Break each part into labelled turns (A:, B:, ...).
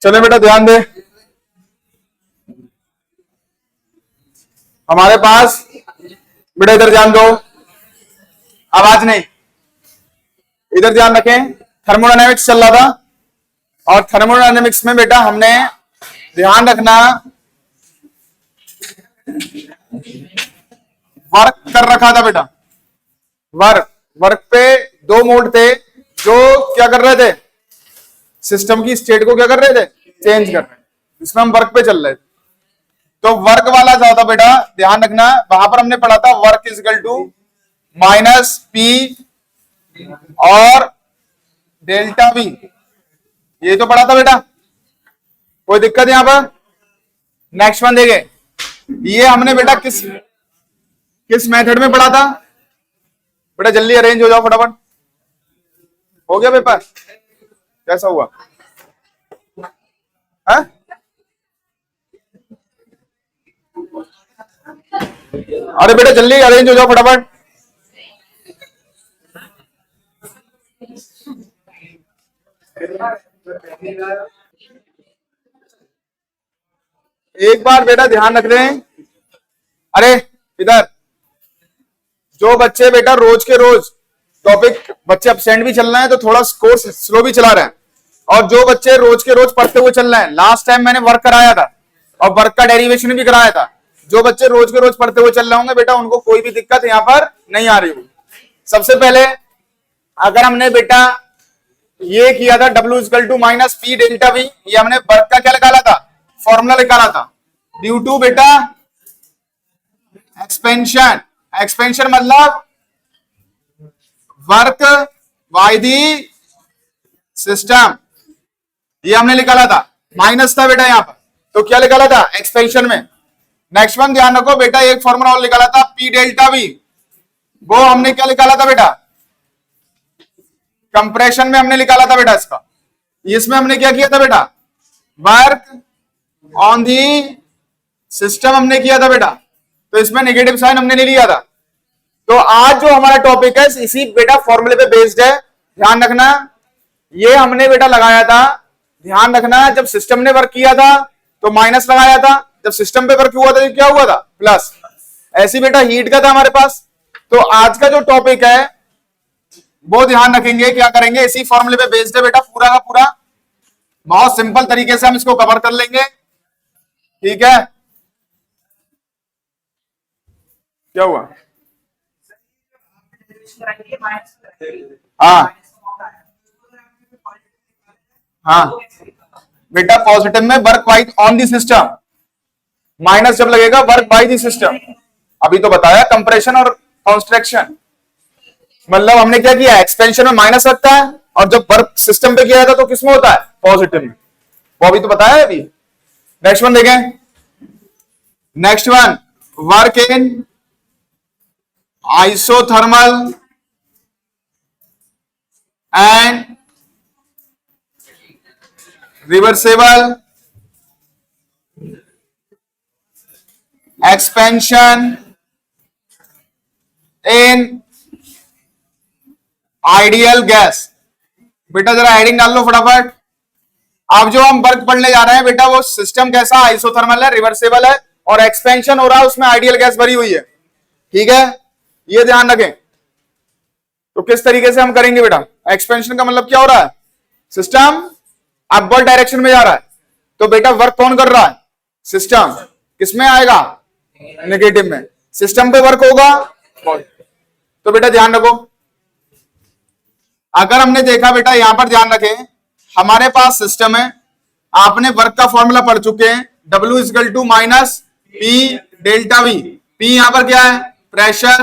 A: चले बेटा ध्यान दे, हमारे पास बेटा इधर ध्यान दो, आवाज नहीं, इधर ध्यान रखें। थर्मोडायनेमिक्स चल रहा था और थर्मोडायनेमिक्स में बेटा हमने ध्यान रखना वर्क कर रखा था बेटा। वर्क पे दो मोड थे जो क्या कर रहे थे, सिस्टम की स्टेट को क्या कर रहे थे, चेंज कर रहे थे। इसमें हम वर्क पे चल रहे थे, तो वर्क वाला जो था बेटा ध्यान रखना, वहां पर हमने पढ़ा था work is equal to minus P और डेल्टा वी, ये तो पढ़ा था बेटा, कोई दिक्कत यहां पर? नेक्स्ट वन देखे, ये हमने बेटा किस मेथड में पढ़ा था बेटा, जल्दी अरेंज हो जाओ फटाफट। हो गया पेपर? कैसा हुआ? है? अरे बेटा जल्दी अरेंज हो जाओ फटाफट। एक बार बेटा ध्यान रख रहे हैं, अरे इधर जो बच्चे बेटा रोज के रोज टॉपिक, बच्चे अपसेंट भी चल रहे हैं तो थोड़ा कोर्स स्लो भी चला रहे हैं, और जो बच्चे रोज के रोज पढ़ते हुए चल रहे हैं, लास्ट टाइम मैंने वर्क कराया था और वर्क का डेरिवेशन भी कराया था। जो बच्चे रोज के रोज पढ़ते हुए चल रहे होंगे बेटा, उनको कोई भी दिक्कत यहाँ पर नहीं आ रही होगी। सबसे पहले अगर हमने बेटा ये किया था W equal to minus P delta V, ये हमने वर्क का क्या निकाला था, फॉर्मूला निकाला था, ड्यू टू बेटा एक्सपेंशन। एक्सपेंशन मतलब वर्क बाय दी सिस्टम, ये हमने निकाला था, माइनस था बेटा यहाँ पर, तो क्या निकाला था एक्सपेंशन में। नेक्स्ट वन ध्यान रखो बेटा, एक फॉर्मूला और निकाला था पी डेल्टा वी, वो हमने क्या निकाला था बेटा, कंप्रेशन में हमने निकाला था बेटा इसका। इसमें हमने क्या किया था बेटा, वर्क ऑन दी सिस्टम हमने किया था बेटा, तो इसमें नेगेटिव साइन हमने नहीं लिया था। तो आज जो हमारा टॉपिक है इसी बेटा फॉर्मूले पे बेस्ड है, ध्यान रखना। ये हमने बेटा लगाया था, ध्यान रखना, जब सिस्टम ने वर्क किया था तो माइनस लगाया था, जब सिस्टम पे वर्क हुआ था तो क्या हुआ था, प्लस। ऐसी बेटा हीट का था हमारे पास। तो आज का जो टॉपिक है वो ध्यान रखेंगे, क्या करेंगे, इसी फॉर्मूले पे बेस्ड है बेटा, पूरा का पूरा बहुत सिंपल तरीके से हम इसको कवर कर लेंगे, ठीक है। क्या हुआ? हाँ हाँ बेटा, पॉजिटिव में work by on the system, minus जब लगेगा वर्क बाय दी सिस्टम। अभी तो बताया कंप्रेशन और कॉन्स्ट्रक्शन, मतलब हमने क्या किया, एक्सपेंशन में माइनस रखता है, और जब वर्क सिस्टम पे किया था तो किसमें होता है, पॉजिटिव में, वो अभी तो बताया है अभी। नेक्स्ट वन देखें, next one work in isothermal and reversible expansion in ideal gas. बेटा जरा हेडिंग डाल लो फटाफट। अब जो हम वर्क पढ़ने जा रहे हैं बेटा, वो सिस्टम कैसा, आइसोथर्मल है, रिवर्सेबल है, और एक्सपेंशन हो रहा है, उसमें आइडियल गैस भरी हुई है, ठीक है, ये ध्यान रखें। तो किस तरीके से हम करेंगे बेटा, एक्सपेंशन का मतलब क्या हो रहा है, सिस्टम अपवर्ड डायरेक्शन में जा रहा है, तो बेटा वर्क कौन कर रहा है, सिस्टम। किसमें आएगा, नेगेटिव में, सिस्टम पे वर्क होगा। तो बेटा ध्यान रखो, अगर हमने देखा बेटा, यहां पर ध्यान रखें, हमारे पास सिस्टम है, आपने वर्क का फॉर्मूला पढ़ चुके हैं, W equal to minus P delta V. P यहां पर क्या है, प्रेशर,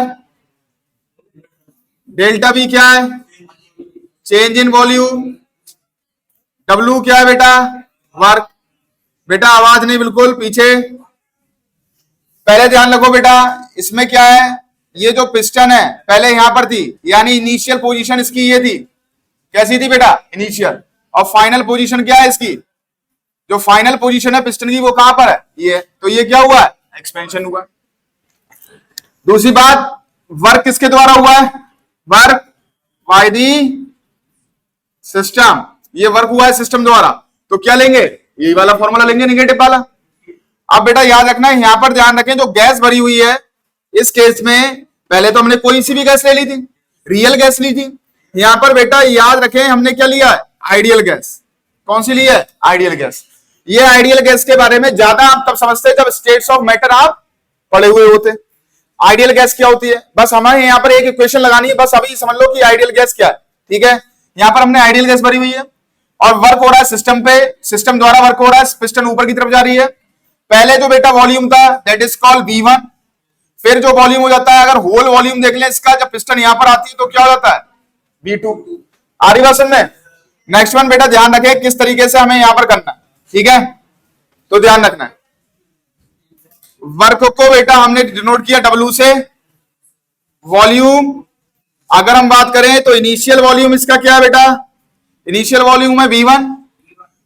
A: डेल्टा वी क्या है, चेंज इन वॉल्यूम, W क्या है बेटा, वर्क। बेटा आवाज नहीं, बिल्कुल पीछे, पहले ध्यान रखो बेटा, इसमें क्या है, ये जो पिस्टन है पहले यहां पर थी, यानी इनिशियल पोजीशन इसकी ये थी, कैसी थी बेटा, इनिशियल, और फाइनल पोजीशन क्या है इसकी, जो फाइनल पोजीशन है पिस्टन की वो कहां पर है, ये, तो ये क्या हुआ है, एक्सपेंशन हुआ। दूसरी बात, वर्क किसके द्वारा हुआ है, वर्क बाय दी सिस्टम, ये वर्क हुआ है सिस्टम द्वारा, तो क्या लेंगे, ये वाला फॉर्मूला लेंगे नेगेटिव वाला। अब बेटा याद रखना है, यहां पर ध्यान रखें, जो गैस भरी हुई है इस केस में पहले तो हमने कोई सी भी गैस ले ली थी, रियल गैस ली थी। यहां पर बेटा याद रखें हमने क्या लिया है, आइडियल गैस। कौन सी ली है, आइडियल गैस। ये आइडियल गैस के बारे में ज्यादा आप तब समझते हैं जब स्टेट्स ऑफ मैटर आप पढ़े हुए होते। आइडियल गैस क्या होती है, बस हमें यहां पर एक इक्वेशन लगानी है, बस अभी समझ लो कि आइडियल गैस क्या है। ठीक है, यहां पर हमने आइडियल गैस भरी हुई है और वर्क हो रहा है सिस्टम पे, सिस्टम द्वारा वर्क हो रहा है, पिस्टन ऊपर की तरफ जा रही है। पहले जो बेटा वॉल्यूम था दैट इज कॉल्ड V1, फिर जो वॉल्यूम हो जाता है, अगर होल वॉल्यूम देख लें इसका, जब पिस्टन यहां पर आती है तो क्या हो जाता है, V2। आ रही बात समझ में। नेक्स्ट वन बेटा ध्यान रखें किस तरीके से हमें यहां पर करना है। ठीक है, तो ध्यान रखना है, वर्क को बेटा हमने डिनोट किया W से। वॉल्यूम अगर हम बात करें तो इनिशियल वॉल्यूम इसका क्या है बेटा, इनिशियल वॉल्यूम है V1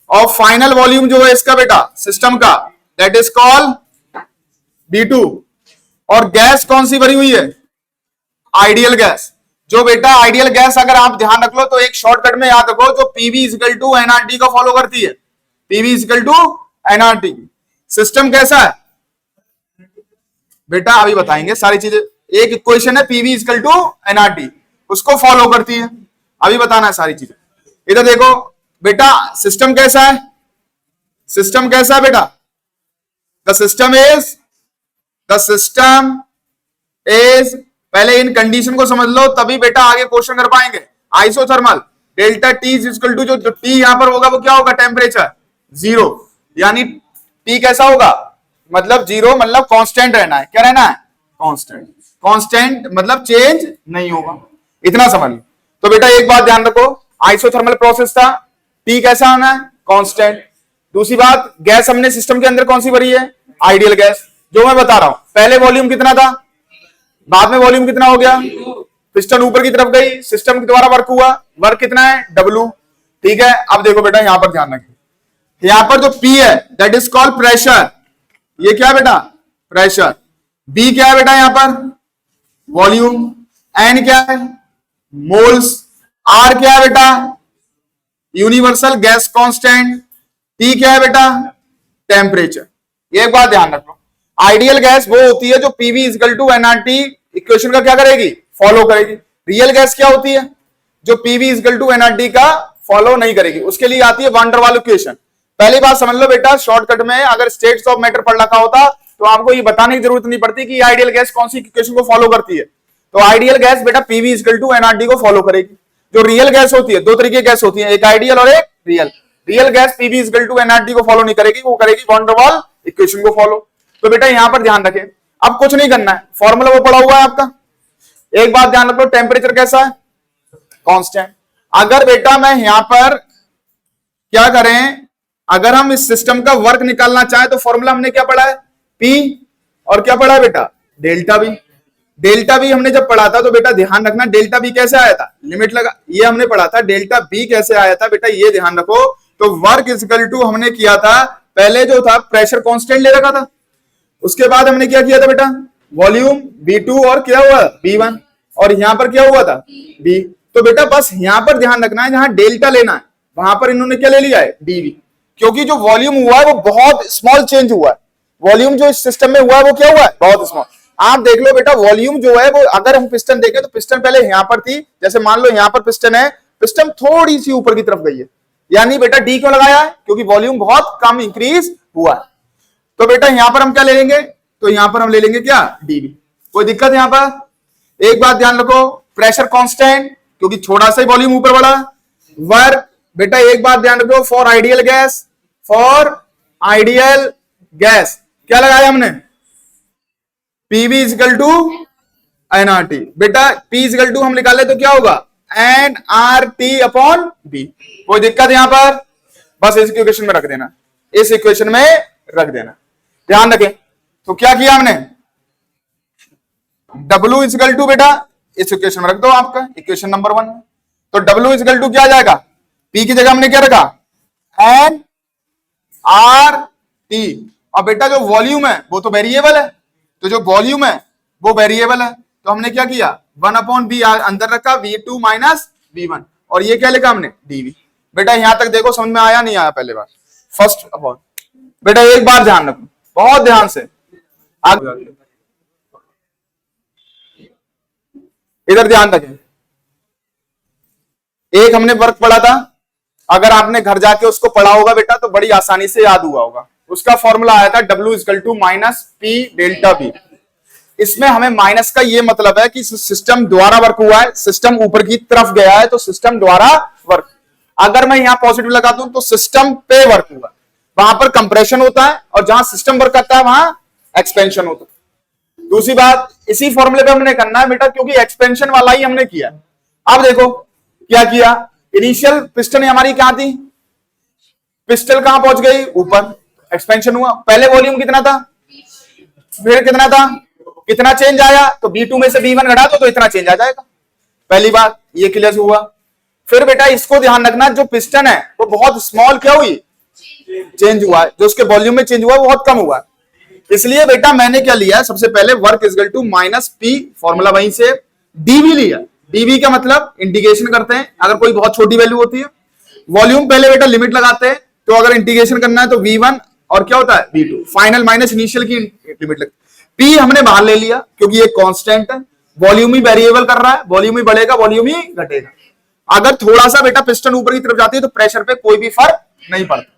A: और फाइनल वॉल्यूम जो है इसका बेटा सिस्टम का दैट इज कॉल्ड V2। और गैस कौन सी भरी हुई है, आइडियल गैस। जो बेटा आइडियल गैस अगर आप ध्यान रख लो तो एक शॉर्टकट में याद रखो, जो PV इक्वल टू NRT को फॉलो करती है, PV equal to NRT। System कैसा है बेटा, अभी बताएंगे सारी चीजें। एक इक्वेशन है PV इक्वल टू NRT, उसको फॉलो करती है, अभी बताना है सारी चीजें। इधर देखो बेटा सिस्टम कैसा है, सिस्टम कैसा है बेटा, द सिस्टम इज पहले इन कंडीशन को समझ लो तभी बेटा आगे क्वेश्चन कर पाएंगे। Isothermal delta T is equal to, जो T यहां पर होगा वो क्या होगा, टेम्परेचर 0, यानी T कैसा होगा, मतलब 0 मतलब कांस्टेंट रहना है। क्या रहना है, कांस्टेंट। कांस्टेंट मतलब चेंज नहीं होगा, इतना समझ लो। तो बेटा एक बात ध्यान रखो, आइसोथर्मल प्रोसेस था, T कैसा होना है, कांस्टेंट। दूसरी बात, गैस हमने सिस्टम के अंदर कौन सी भरी है, आइडियल गैस। जो मैं बता रहा हूं, पहले वॉल्यूम कितना था, बाद में वॉल्यूम कितना हो गया, पिस्टन ऊपर की तरफ गई, सिस्टम के द्वारा वर्क हुआ, वर्क कितना है, W। ठीक है, अब देखो बेटा यहां पर ध्यान रखें, यहां पर जो P है दैट इज कॉल्ड प्रेशर। ये क्या है बेटा, प्रेशर। B क्या है बेटा, यहां पर वॉल्यूम। N क्या है, मोल्स। R क्या है बेटा, यूनिवर्सल गैस कांस्टेंट। T क्या है बेटा, टेम्परेचर। एक बात ध्यान रखो, आइडियल गैस वो होती है जो PV equal to NRT equation का क्या करेगी, फॉलो करेगी। रियल गैस क्या होती है, जो PV इक्वल टू NRT का फॉलो नहीं करेगी, उसके लिए आती है वान डेर वाल इक्वेशन। पहली बात समझ लो बेटा, शॉर्टकट में अगर स्टेट्स ऑफ मैटर पढ़ रखा होता तो आपको ये बताने की जरूरत नहीं पड़ती कि आइडियल गैस कौन सी इक्वेशन को फॉलो करती है। तो आइडियल गैस बेटा PV इक्वल टू NRT को फॉलो करेगी। जो रियल गैस होती है, दो तरीके की गैस होती है, एक आइडियल और एक real. Real gas PV equal to NRT को फॉलो नहीं करेगी, वो करेगी वान डेर वाल इक्वेशन को फॉलो। तो बेटा यहां पर ध्यान रखें, अब कुछ नहीं करना है, फॉर्मूला वो पड़ा हुआ है आपका। एक बात ध्यान रखो, टेम्परेचर कैसा है, कांस्टेंट। अगर बेटा मैं यहां पर क्या करें, अगर हम इस सिस्टम का वर्क निकालना चाहें तो फॉर्मूला हमने क्या पढ़ा है, P, और क्या पढ़ा है बेटा, डेल्टा V। डेल्टा V हमने जब पढ़ा था तो बेटा ध्यान रखना डेल्टा V कैसे आया था, लिमिट लगा, ये हमने पढ़ा था। डेल्टा V कैसे आया था बेटा, ये ध्यान रखो। तो वर्क इक्वल टू हमने किया था, पहले जो था प्रेशर कांस्टेंट ले रखा था, उसके बाद हमने क्या किया था बेटा, वॉल्यूम V2 और क्या हुआ V1, और यहां पर क्या हुआ था B। तो बेटा बस यहां पर ध्यान रखना है, जहां डेल्टा लेना है वहां पर इन्होंने क्या ले लिया है, DV। क्योंकि जो वॉल्यूम हुआ है वो बहुत स्मॉल चेंज हुआ है, वॉल्यूम जो इस सिस्टम में हुआ है वो क्या हुआ है, बहुत स्मॉल। आप देख लो बेटा, वॉल्यूम जो है वो, अगर हम पिस्टन देखें तो पिस्टन पहले यहां पर थी, जैसे मान लो यहां पर पिस्टन है, पिस्टन थोड़ी सी ऊपर की तरफ गई है, यानी बेटा D क्यों लगाया है, क्योंकि वॉल्यूम बहुत कम इंक्रीज हुआ है। तो बेटा यहां पर हम क्या ले लेंगे, तो यहां पर हम ले लेंगे क्या, DV। कोई दिक्कत यहां पर। एक बात ध्यान रखो, प्रेशर कांस्टेंट क्योंकि थोड़ा सा ही वॉल्यूम ऊपर बढ़ा। वर्क बेटा एक बात ध्यान रखो, for ideal gas, for ideal gas क्या लगाया हमने, PV इक्वल टू NRT। बेटा P इक्वल टू हम निकाले तो क्या होगा, NRT अपॉन B। कोई दिक्कत यहां पर, बस इस इक्वेशन में रख देना, इस इक्वेशन में रख देना, ध्यान रखें। तो क्या किया हमने, W इक्वल टू बेटा इस इक्वेशन में रख दो, आपका इक्वेशन नंबर 1। तो W इक्वल टू क्या आ जाएगा, P की जगह हमने क्या रखा, NRT। और बेटा जो वॉल्यूम है वो तो वेरिएबल है, तो जो वॉल्यूम है वो वेरिएबल है, तो हमने क्या किया, 1 अपॉन B अंदर रखा, V2 माइनस V1, और ये क्या लिखा हमने, DV। बेटा यहां तक देखो समझ में आया नहीं आया, पहले बार फर्स्ट अपॉन। बेटा एक बार ध्यान रखो, बहुत ध्यान से, इधर ध्यान रखें। एक हमने वर्क पढ़ा था, अगर आपने घर जाके उसको पढ़ा होगा बेटा तो बड़ी आसानी से याद हुआ होगा। उसका फॉर्मूला आया था W equal to minus P delta B। इसमें हमें माइनस का ये मतलब है कि सिस्टम द्वारा वर्क हुआ है, सिस्टम ऊपर की तरफ गया है तो सिस्टम द्वारा वर्क। अगर मैं यहां पॉजिटिव लगा दूं तो सिस्टम पे वर्क हुआ, वहां पर कंप्रेशन होता है, और जहां सिस्टम वर्क करता है वहां एक्सपेंशन होता है। दूसरी बात, इसी फॉर्मूले पे हमने करना है बेटा, क्योंकि एक्सपेंशन वाला ही हमने किया। अब देखो क्या किया, इनिशियल पिस्टन हमारी कहां थी, पिस्टल कहां पहुंच गई, ऊपर, एक्सपेंशन हुआ। पहले वॉल्यूम कितना था, फिर कितना था, कितना चेंज आया, तो B2 में से B1 घटा दो तो इतना चेंज आ जाएगा। पहली बात ये क्लियर हुआ। फिर बेटा इसको ध्यान रखना, जो पिस्टन है वो बहुत स्मॉल क्या हुई, चेंज हुआ है, जो उसके वॉल्यूम में चेंज हुआ वो बहुत कम हुआ है। इसलिए बेटा मैंने क्या लिया, सबसे पहले work equal to minus P, formula वहीं से, डीवी लिया। डीवी का मतलब इंटीग्रेशन करते हैं अगर कोई बहुत छोटी वैल्यू होती है, वॉल्यूम पहले बेटा लिमिट लगाते हैं, तो अगर इंटीग्रेशन करना है तो V1 और क्या होता है V2, फाइनल माइनस इनिशियल की लिमिट लगती है। P हमने बाहर ले लिया क्योंकि ये कांस्टेंट है, वॉल्यूम ही वेरिएबल कर रहा है, वॉल्यूम ही बढ़ेगा वॉल्यूम ही घटेगा। अगर थोड़ा सा बेटा पिस्टन ऊपर की तरफ जाती है तो प्रेशर पे कोई भी फर्क नहीं पड़ता,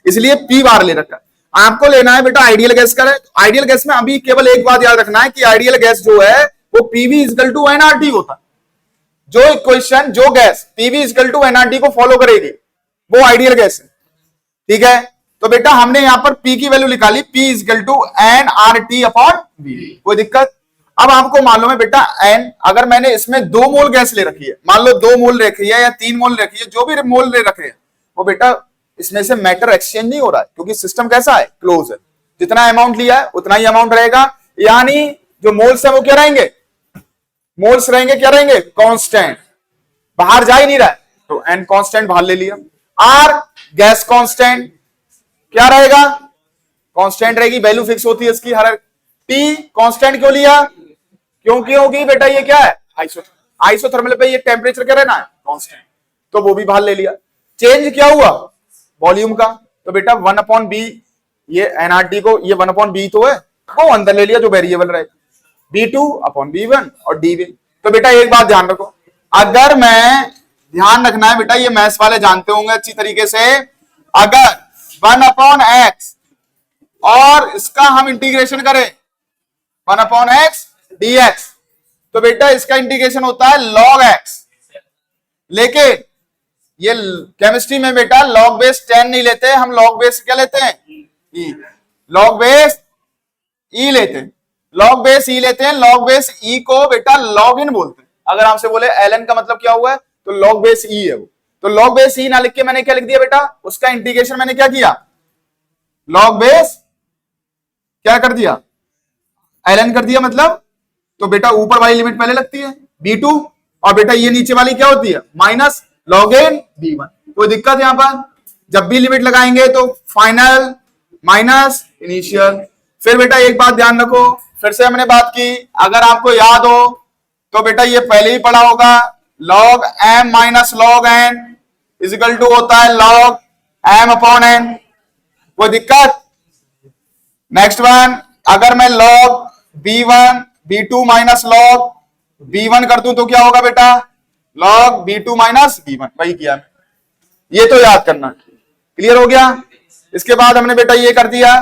A: इसलिए P बाहर ले रखा। आपको लेना है बेटा आइडियल गैस का। आइडियल गैस में अभी केवल एक बात याद रखना है कि आइडियल गैस जो है वो PV इक्वल टू NRT होता है। जो इक्वेशन, जो gas PV equal to NRT को फॉलो करेगी वो आइडियल गैस है, ठीक है। तो बेटा हमने यहां पर P की वैल्यू निकाली, P equal to NRT upon V। कोई दिक्कत? अब आपको मालूम है बेटा N, अगर मैंने इसमें 2 मोल गैस ले रखी है, मान लो 2 मोल रखी है या 3 मोल रखी है, जो भी मोल ले रखे हैं वो बेटा इसमें से मैटर एक्सचेंज नहीं हो रहा है, क्योंकि सिस्टम कैसा है, क्लोज है। जितना अमाउंट लिया है उतना ही अमाउंट रहेगा, यानी जो मोल्स है वो क्या रहेंगे, मोल्स रहेंगे, क्या रहेंगे, कांस्टेंट, बाहर जा ही नहीं रहा है, तो N कांस्टेंट बाहर ले लिया। R गैस कांस्टेंट क्या रहेगा, कांस्टेंट रहेगी, वैल्यू फिक्स होती है इसकी हर। T कांस्टेंट क्यों लिया, क्योंकि बेटा ये क्या है, आइसोथर्मल पे ये टेम्परेचर क्या रहना है, कांस्टेंट, तो वो भी बाहर ले लिया। चेंज क्या हुआ, वॉल्यूम का, तो बेटा 1 अपॉन बी, ये NRT को ये 1 अपॉन बी तो है, वो अंदर ले लिया जो वेरिएबल रहेगा, B2 अपॉन B1 और DV। तो बेटा एक बात ध्यान रखो, अगर मैं, ध्यान रखना है बेटा, ये मैथ्स वाले जानते होंगे अच्छी तरीके से, अगर 1 अपॉन एक्स और इसका हम इंटीग्रेशन करें 1 अपॉन एक्स dx, तो बेटा इसका इंटीग्रेशन होता है log x। लेकिन ये केमिस्ट्री में बेटा log बेस 10 नहीं लेते, हम log बेस क्या लेते हैं, e, log बेस e लेते हैं, log बेस e लेते हैं। log बेस e को बेटा log इन बोलते हैं। अगर आपसे बोले ln का मतलब क्या हुआ है, तो log बेस e है वो, तो log बेस e ना लिख के मैंने क्या लिख दिया बेटा, उसका इंटीग्रेशन मैंने क्या किया, log बेस क्या कर दिया, ln कर दिया, मतलब तो बेटा ऊपर वाली लिमिट पहले लगती है B2, और बेटा ये नीचे वाली क्या होती है, माइनस log n B1। कोई दिक्कत यहां पर, जब भी लिमिट लगाएंगे तो फाइनल माइनस इनिशियल। फिर बेटा एक बात ध्यान रखो, फिर से हमने बात की, अगर आपको याद हो तो बेटा ये पहले ही पढ़ा होगा, log m minus log n is equal to होता है log m अपॉन n। कोई दिक्कत? नेक्स्ट वन, अगर मैं log B1 B2 minus log B1 कर दूं तो क्या होगा बेटा, log B2 माइनस B1, वही किया, ये तो याद करना। क्लियर हो गया? इसके बाद हमने बेटा ये कर दिया।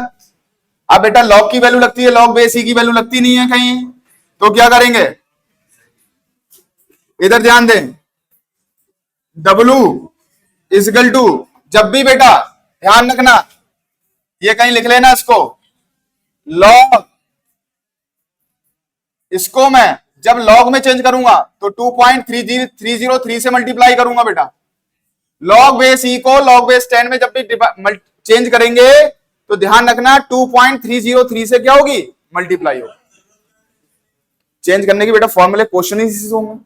A: अब बेटा log की वैल्यू लगती है, log बेस e की वैल्यू लगती नहीं है कहीं, तो क्या करेंगे, इधर ध्यान दें, W इजिकल टू, जब भी बेटा ध्यान रखना, ये कहीं लिख लेना इसको, log, इसको मैं जब log में चेंज करूंगा तो 2.303 से मल्टीप्लाई करूंगा बेटा। log बेस e को log बेस 10 में जब भी चेंज करेंगे तो ध्यान रखना 2.303 से क्या होगी, मल्टीप्लाई होगी। चेंज करने की बेटा फॉर्मूले क्वेश्चन ही होंगे।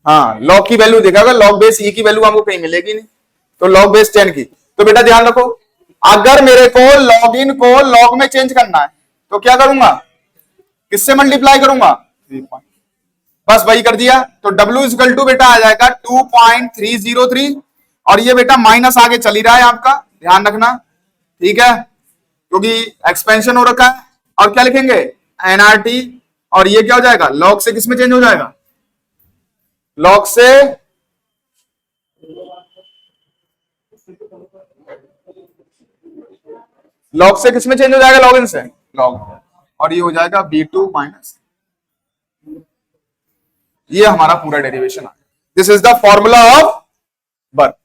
A: हाँ, log की वैल्यू देखेगा, log बेस e की वैल्यू हमको कहीं मिलेगी नहीं, तो log बेस 10 की। तो बेटा ध्यान रखो, अगर मेरे को log इन को log में चेंज करना है तो क्या करूंगा, किससे मल्टीप्लाई करूंगा, बस वही कर दिया। तो W इक्वल टू बेटा आ जाएगा 2.303, और ये बेटा माइनस आगे चली रहा है आपका, ध्यान रखना, ठीक है, क्योंकि एक्सपेंशन हो रखा है। और क्या लिखेंगे, एनआरटी, और ये क्या हो जाएगा, लॉग से किसमें चेंज हो जाएगा, लॉग से किसमें चेंज हो जाएगा, लॉग इन से लॉग, और ये हो जाएगा B2 माइनस, ये हमारा पूरा डेरिवेशन आ। This is the formula of work.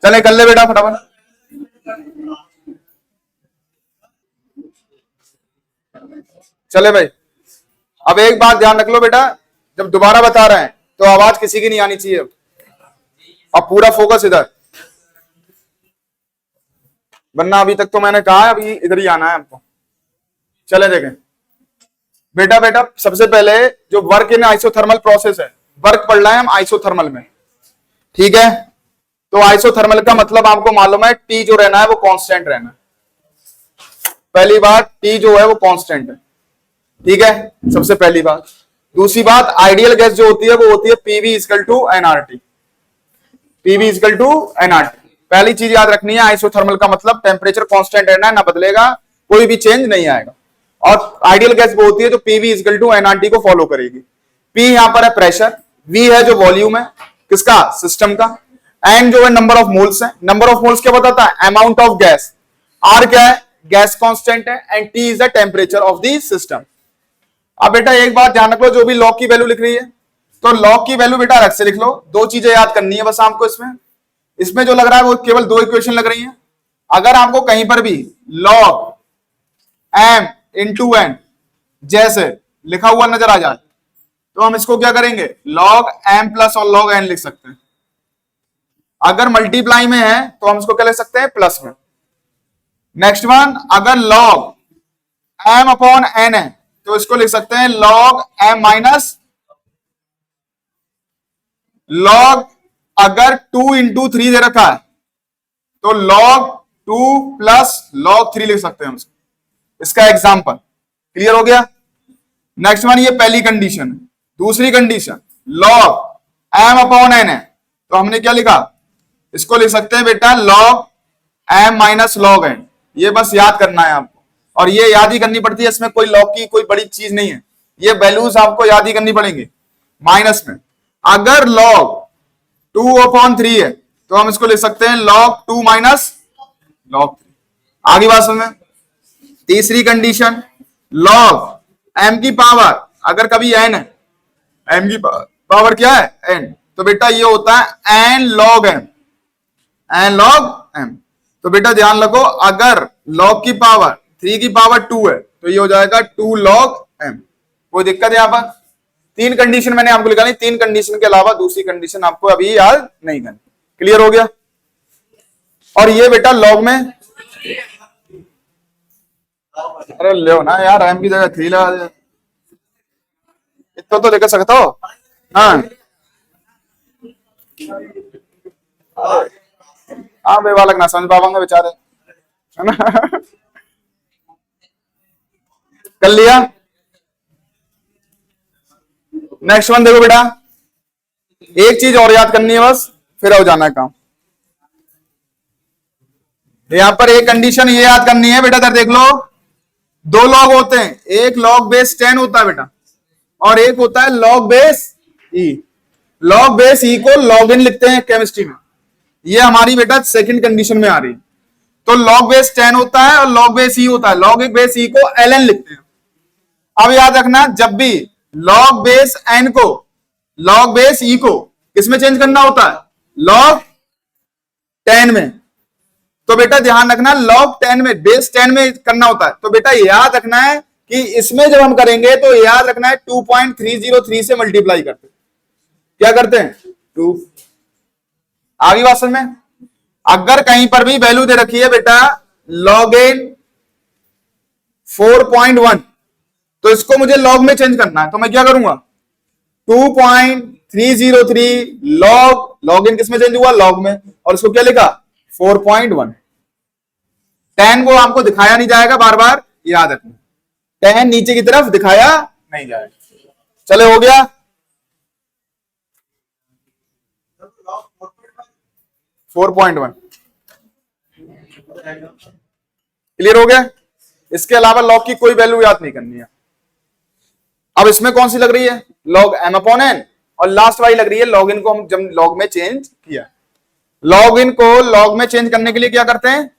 A: चले कर ले बेटा फटाफट। चले भाई, अब एक बात ध्यान रख लो बेटा, जब दोबारा बता रहे हैं तो आवाज किसी की नहीं आनी चाहिए। अब पूरा फोकस इधर, वरना अभी तक तो मैंने कहा है अभी इधर ही आना है आपको। चले देखें बेटा, सबसे पहले जो वर्क इन आइसोथर्मल प्रोसेस है, वर्क पढ़ रहे हैं हम आइसोथर्मल में, ठीक है। तो आइसोथर्मल का मतलब आपको मालूम है, टी जो रहना है वो कांस्टेंट रहना है। पहली बात, टी जो है वो कांस्टेंट है, ठीक है, सबसे पहली बात। दूसरी बात, आइडियल गैस जो होती है वो होती है PV equal to NRT, PV equal to NRT. पहली चीज याद रखनी है, आइसोथर्मल का मतलब टेम्परेचर कांस्टेंट रहना है, ना बदलेगा, कोई भी चेंज नहीं आएगा। और आइडियल गैस वो होती है जो पीवी इक्वल टू एनआरटी को फॉलो करेगी। पी यहां पर है प्रेशर, वी है जो वॉल्यूम है किसका, सिस्टम का, एन जो है नंबर ऑफ मोल्स है। नंबर ऑफ मोल्स क्या बताता है, अमाउंट ऑफ गैस। आर क्या है, गैस कांस्टेंट है, and T is the temperature of the system. अब बेटा एक बात ध्यान रख लो, जो भी लॉग की वैल्यू लिख रही है तो लॉग की वैल्यू बेटा अलग से लिख लो। दो चीजें याद करनी है बस आपको इसमें जो लग रहा है वो केवल दो इक्वेशन लग रही है। अगर आपको कहीं पर भी लॉग एम इंटू एन जैसे लिखा हुआ नजर आ जाए तो हम इसको क्या करेंगे, लॉग एम प्लस और लॉग एन लिख सकते हैं। अगर मल्टीप्लाई में है तो हम इसको क्या लिख सकते हैं, प्लस में। नेक्स्ट वन, अगर लॉग एम अपॉन एन है तो इसको लिख सकते हैं लॉग एम माइनस लॉग। अगर 2 इंटू 3 दे रखा है तो log 2 प्लस log 3 लिख सकते हैं हम इसका एग्जांपल। क्लियर हो गया। नेक्स्ट वन, ये पहली कंडीशन। दूसरी condition, log m upon n है तो हमने क्या लिखा, इसको लिख सकते हैं बेटा log m minus log n। ये बस याद करना है आपको, और ये याद ही करनी पड़ती है, इसमें कोई log की कोई बड़ी चीज नहीं है, ये वैल्यूज आपको याद ही करनी पड़ेंगे माइनस में। अगर log 2 अपॉन 3 है तो हम इसको लिख सकते हैं log 2 माइनस log 3। आगे बात समझ में। तीसरी कंडीशन, log m की पावर, अगर कभी n है, m की पावर क्या है n, तो बेटा ये होता है n log m, n log m। तो बेटा ध्यान रखो, अगर log की पावर 3 की पावर 2 है तो ये हो जाएगा 2 log m। कोई दिक्कत है यहां पर। तीन कंडीशन मैंने आपको लिखा नहीं, तीन कंडीशन के अलावा दूसरी कंडीशन आपको अभी याद नहीं करनी। क्लियर हो गया। और ये बेटा लॉग में, अरे ले ना यार, एम की जगह 3 लगा दे, इतना तो लेकर सकता हो। हाँ हाँ, बेवालक ना समझ पावांगे बेचारे, है ना। कर लिया। नेक्स्ट वन देखो बेटा, एक चीज और याद करनी है बस, फिर हो जाना है काम। यहां पर एक कंडीशन ये याद करनी है बेटा, इधर देख लो, दो लॉग होते हैं, एक लॉग बेस 10 होता है बेटा और एक होता है लॉग बेस ई। लॉग बेस ई को लॉग इन लिखते हैं केमिस्ट्री में, ये हमारी बेटा सेकंड कंडीशन में आ रही है। तो लॉग बेस 10 होता है और लॉग बेस ई होता है, लॉग बेस ई को एल एन लिखते हैं। अब याद रखना, जब भी लॉग बेस एन को लॉग बेस ई को किसमें चेंज करना होता है, लॉग 10 में। तो बेटा ध्यान रखना, लॉग 10 में, बेस 10 में करना होता है। तो बेटा याद रखना है कि इसमें जब हम करेंगे तो याद रखना है 2.303 से मल्टीप्लाई करते हैं। क्या करते हैं, 2। आगे बात समझ में। अगर कहीं पर भी वैल्यू दे रखी है बेटा लॉग इन 4.1 तो इसको मुझे लॉग में चेंज करना है, तो मैं क्या करूंगा, 2.303 लॉग इन किसमें चेंज हुआ, लॉग में, और इसको क्या लिखा 4.1। 10 को आपको दिखाया नहीं जाएगा, बार बार याद रखना, 10 नीचे की तरफ दिखाया नहीं जाएगा। चले हो गया। 4.1 क्लियर हो गया? इसके अलावा लॉग की कोई वैल्यू याद नहीं करनी है। अब इसमें कौन सी लग रही है? लॉग एम अपॉन एन, और लास्ट वाली लग रही है लॉग इन को हम जब लॉग में चेंज किया। लॉग इन को लॉग में चेंज करने के लिए क्या करते हैं?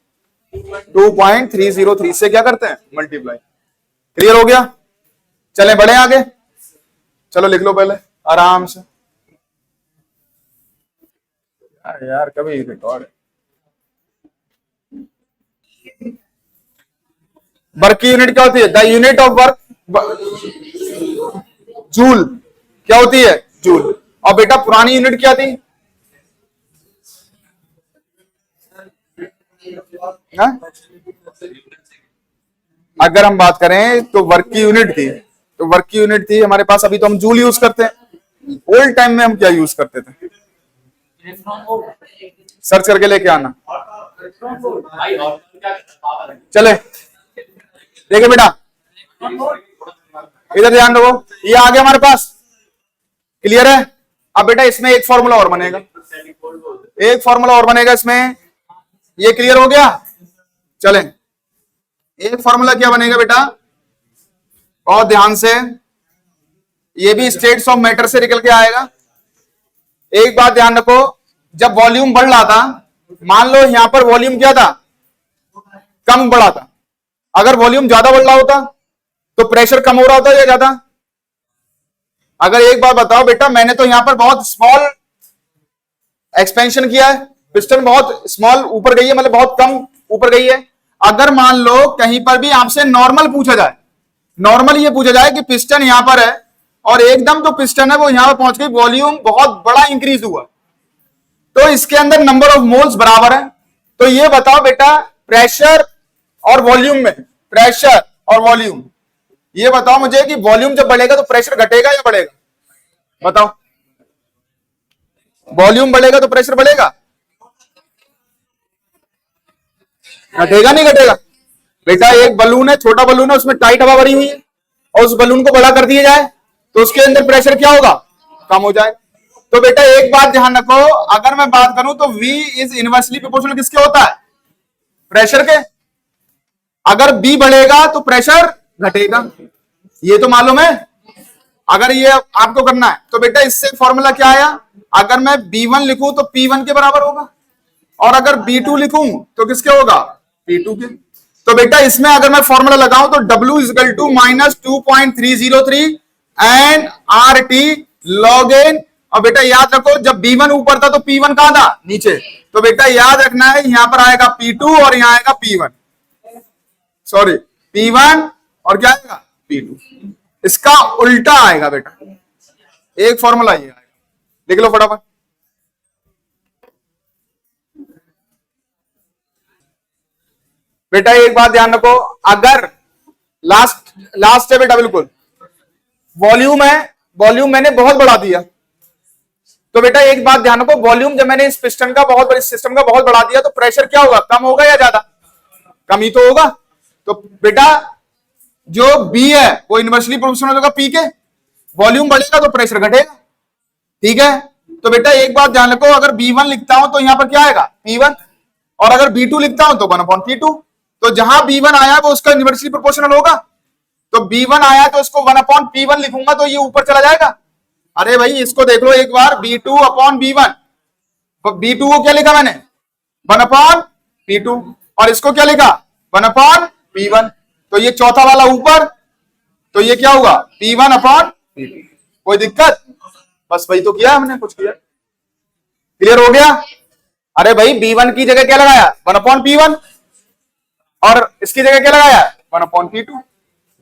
A: 2.303 से क्या करते हैं? मल्टीप्लाई। क्लियर हो गया? चलें बढ़े आगे। चलो लिख लो पहले आराम से। यार कभी रिकॉर्ड वर्क की यूनिट क्या होती है? The unit of work joule. क्या होती है? जूल। और बेटा पुरानी यूनिट क्या थी? हा? अगर हम बात करें तो वर्क की यूनिट थी, तो वर्क की यूनिट थी हमारे पास। अभी तो हम जूल यूज करते हैं। ओल्ड टाइम में हम क्या यूज करते थे? सर्च करके लेके आना। चले देखिए बेटा, इधर ध्यान दो, ये आ गया हमारे पास। क्लियर है? अब बेटा इसमें एक फॉर्मूला और बनेगा, एक फॉर्मूला और बनेगा इसमें। ये क्लियर हो गया? चलें, एक फॉर्मूला क्या बनेगा बेटा, और ध्यान से, ये भी स्टेट्स ऑफ मैटर से निकल के आएगा। एक बात ध्यान रखो, जब वॉल्यूम बढ़ रहा था, मान लो यहां पर वॉल्यूम क्या था? कम बढ़ा था। अगर वॉल्यूम ज्यादा बढ़ रहा होता तो प्रेशर कम हो रहा होता या ज्यादा? अगर एक बात बताओ बेटा, मैंने तो यहां पर बहुत स्मॉल एक्सपेंशन किया है, पिस्टन बहुत स्मॉल ऊपर गई है, मतलब बहुत कम ऊपर गई है। अगर मान लो कहीं पर भी आपसे नॉर्मल पूछा जाए, नॉर्मल ये पूछा जाए कि पिस्टन यहां पर है और एकदम जो पिस्टन है वो यहां पर पहुंच गई, वॉल्यूम बहुत बड़ा इंक्रीज हुआ, तो इसके अंदर नंबर ऑफ मोल्स बराबर है। तो ये बताओ बेटा, प्रेशर और वॉल्यूम में, प्रेशर और वॉल्यूम, ये बताओ मुझे कि वॉल्यूम जब बढ़ेगा तो प्रेशर घटेगा या बढ़ेगा? बताओ। वॉल्यूम बढ़ेगा तो प्रेशर बढ़ेगा? घटेगा नहीं घटेगा? बेटा एक बलून है, छोटा बलून है, उसमें टाइट हवा भरी हुई है, और उस बलून को बड़ा कर दिया जाए तो उसके अंदर प्रेशर क्या होगा? कम हो जाए। तो बेटा एक बात ध्यान रखो, अगर मैं बात करूं तो V इज इनवर्सली प्रोपोर्शनल किसके होता है? प्रेशर के। अगर B बढ़ेगा तो प्रेशर घटेगा, ये तो मालूम है। अगर ये आपको करना है तो बेटा इससे फॉर्मूला क्या आया? अगर मैं B1 लिखूं तो P1 के बराबर होगा, और अगर B2 लिखूं तो किसके होगा? P2 के। तो बेटा इसमें अगर मैं फॉर्मूला लगाऊं तो W is equal to minus 2.303 and RT log N. और बेटा याद रखो, जब B1 ऊपर था तो P1 कहां था? नीचे। तो बेटा याद रखना है, यहां पर आएगा P2 और यहां आएगा P1, सॉरी P1 और क्या आएगा? P2। इसका उल्टा आएगा बेटा, एक फॉर्मूला ये आएगा, लिख लो फटाफट। बेटा एक बात ध्यान रखो, अगर लास्ट है बेटा, बिल्कुल वॉल्यूम है, वॉल्यूम मैंने बहुत बढ़ा दिया, तो बेटा एक बात ध्यान रखो, वॉल्यूम जब मैंने इस पिस्टन का बहुत बड़ी सिस्टम का बहुत बढ़ा दिया तो प्रेशर क्या होगा? कम होगा या ज्यादा? कम ही तो होगा। तो बेटा जो B है वो इनवर्सली प्रोपोर्शनल होगा P के, वॉल्यूम बढ़ेगा तो प्रेशर घटेगा। ठीक है? तो बेटा एक बात ध्यान रखो, अगर B1 लिखता हूं तो यहां पर क्या आएगा? P1, और अगर B2 लिखता हूं तो 1/P2। तो जहां B1 आया वो उसका इनवर्सली प्रोपोर्शनल होगा, तो B1 आया तो इसको 1/P1 लिखूंगा तो ये ऊपर चला जाएगा। अरे भाई इसको देख लो एक बार, B2/B1, B2 को क्या लिखा मैंने? 1/P2, और इसको क्या लिखा? 1/P1। तो ये चौथा वाला ऊपर, तो ये क्या होगा? P1/P2। कोई दिक्कत? बस वही तो किया हमने, कुछ किया। क्लियर हो गया? अरे भाई B1 की जगह क्या लगाया? 1/P1, और इसकी जगह क्या लगाया? 1/P2।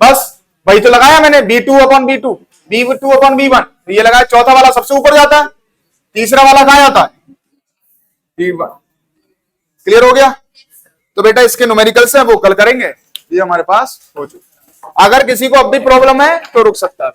A: बस वही तो लगाया मैंने, B2/B2, B2/B1, तो ये लगाया। चौथा वाला सबसे ऊपर जाता है, तीसरा वाला कहां जाता है? P1। क्लियर हो गया? तो बेटा इसके न्यूमेरिकल्स हैं वो कल करेंगे, ये हमारे पास हो चुका। अगर किसी को अब भी प्रॉब्लम है तो रुक सकता है।